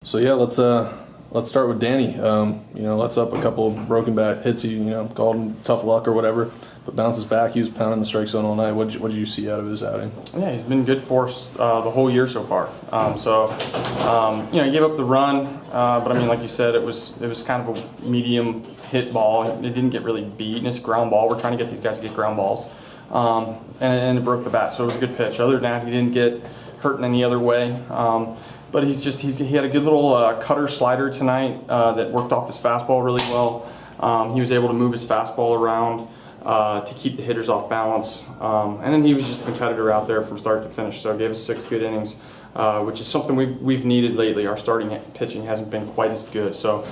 So yeah, let's start with Danny. Let's up a couple of broken bat hits. He called him tough luck or whatever, but bounces back. He was pounding the strike zone all night. What did you see out of his outing? Yeah, he's been good for us the whole year so far. He gave up the run, but I mean, like you said, it was kind of a medium hit ball. It didn't get really beat, and it's a ground ball. We're trying to get these guys to get ground balls, and it broke the bat. So it was a good pitch. Other than that, he didn't get hurt in any other way. But he had a good little cutter slider tonight that worked off his fastball really well. He was able to move his fastball around to keep the hitters off balance. And then he was just a competitor out there from start to finish. So gave us 6 good innings, which is something we've needed lately. Our starting pitching hasn't been quite as good. So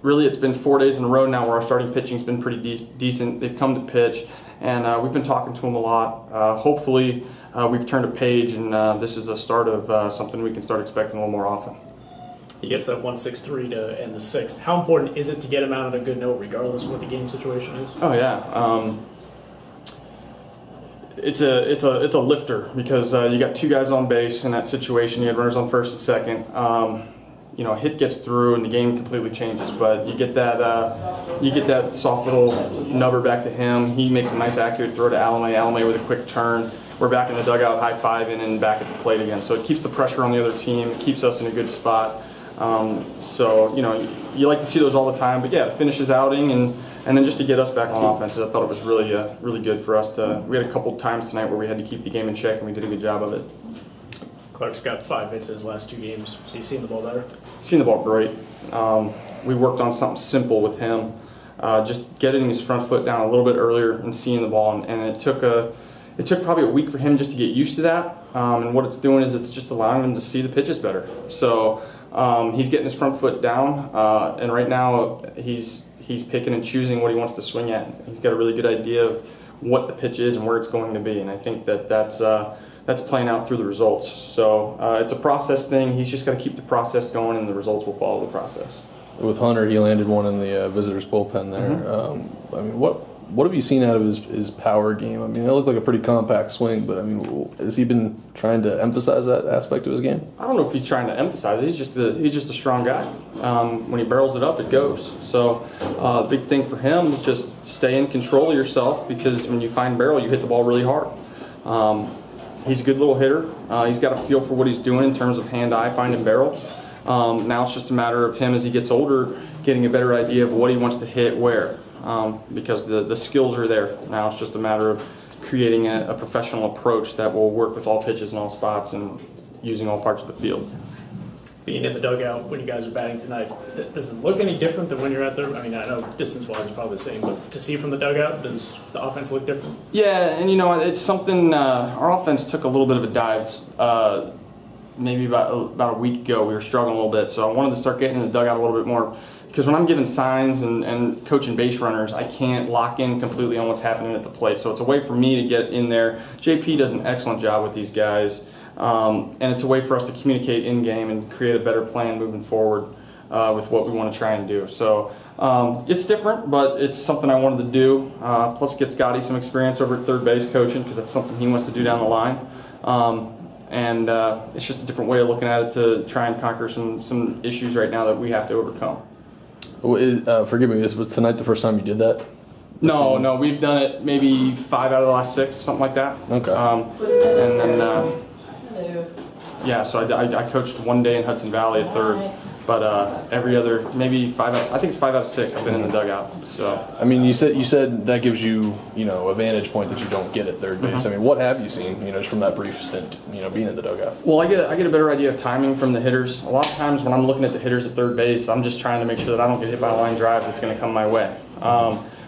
really it's been 4 days in a row now where our starting pitching's been pretty decent. They've come to pitch, and we've been talking to them a lot. Hopefully we've turned a page, and this is a start of something we can start expecting a little more often. He gets that 163 to end the 6th. How important is it to get him out on a good note, regardless of what the game situation is? Oh yeah, it's a lifter because you got 2 guys on base in that situation. You had runners on first and second. A hit gets through and the game completely changes. But you get that soft little nubber back to him. He makes a nice accurate throw to Alamay with a quick turn. We're back in the dugout, high-fiving, and back at the plate again. So it keeps the pressure on the other team. It keeps us in a good spot. You like to see those all the time. But yeah, to finish his outing and then just to get us back on offense, I thought it was really good for us to. We had a couple times tonight where we had to keep the game in check, and we did a good job of it. Clark's got 5 hits in his last 2 games. He's seen the ball better? Seen the ball great. We worked on something simple with him, just getting his front foot down a little bit earlier and seeing the ball, and it took probably a week for him just to get used to that. And what it's doing is it's just allowing him to see the pitches better. So he's getting his front foot down, and right now he's picking and choosing what he wants to swing at. He's got a really good idea of what the pitch is and where it's going to be, and I think that's playing out through the results. So it's a process thing. He's just got to keep the process going, and the results will follow the process. With Hunter, he landed one in the visitors' bullpen there. Mm-hmm. What have you seen out of his power game? I mean, it looked like a pretty compact swing, but I mean, has he been trying to emphasize that aspect of his game? I don't know if he's trying to emphasize it. He's just a strong guy. When he barrels it up, it goes. So the big thing for him is just stay in control of yourself, because when you find barrel, you hit the ball really hard. He's a good little hitter. He's got a feel for what he's doing in terms of hand-eye, finding barrel. Now it's just a matter of him, as he gets older, getting a better idea of what he wants to hit where. Because the skills are there. Now it's just a matter of creating a professional approach that will work with all pitches and all spots and using all parts of the field. Being in the dugout when you guys are batting tonight, does it look any different than when you're out there? I mean, I know distance-wise it's probably the same, but to see from the dugout, does the offense look different? Yeah, and it's something, our offense took a little bit of a dive maybe about a week ago. We were struggling a little bit, so I wanted to start getting in the dugout a little bit more. Because when I'm giving signs and coaching base runners, I can't lock in completely on what's happening at the plate. So it's a way for me to get in there. JP does an excellent job with these guys. And it's a way for us to communicate in-game and create a better plan moving forward with what we want to try and do. So it's different, but it's something I wanted to do. Plus it gets Gotti some experience over at third base coaching, because that's something he wants to do down the line. It's just a different way of looking at it to try and conquer some issues right now that we have to overcome. Forgive me, was tonight the first time you did that? No, we've done it maybe 5 out of the last 6, something like that. Okay. So I coached one day in Hudson Valley at third, but every other, maybe 5 out, I think it's 5 out of 6 I've been in the dugout. So I mean, you said that gives you a vantage point that you don't get at third base. Mm-hmm. I mean, what have you seen just from that brief stint being in the dugout? Well, I get a better idea of timing from the hitters. A lot of times when I'm looking at the hitters at third base, I'm just trying to make sure that I don't get hit by a line drive that's going to come my way.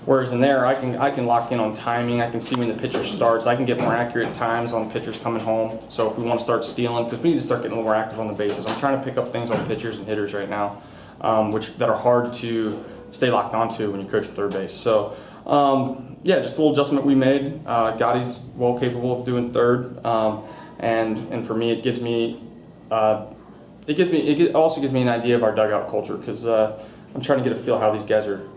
Whereas in there, I can lock in on timing. I can see when the pitcher starts. I can get more accurate times on pitchers coming home. So if we want to start stealing, because we need to start getting a little more active on the bases. I'm trying to pick up things on pitchers and hitters right now, that are hard to stay locked onto when you coach at third base. So just a little adjustment we made. Gotti's well capable of doing third, and for me, it also gives me an idea of our dugout culture, because I'm trying to get a feel how these guys are.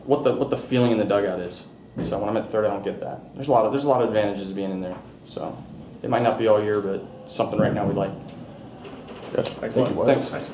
What the feeling in the dugout is. So when I'm at third, I don't get that. There's a lot of advantages of being in there. So it might not be all year, but something right now we like. Gotcha. Thank you. Thanks.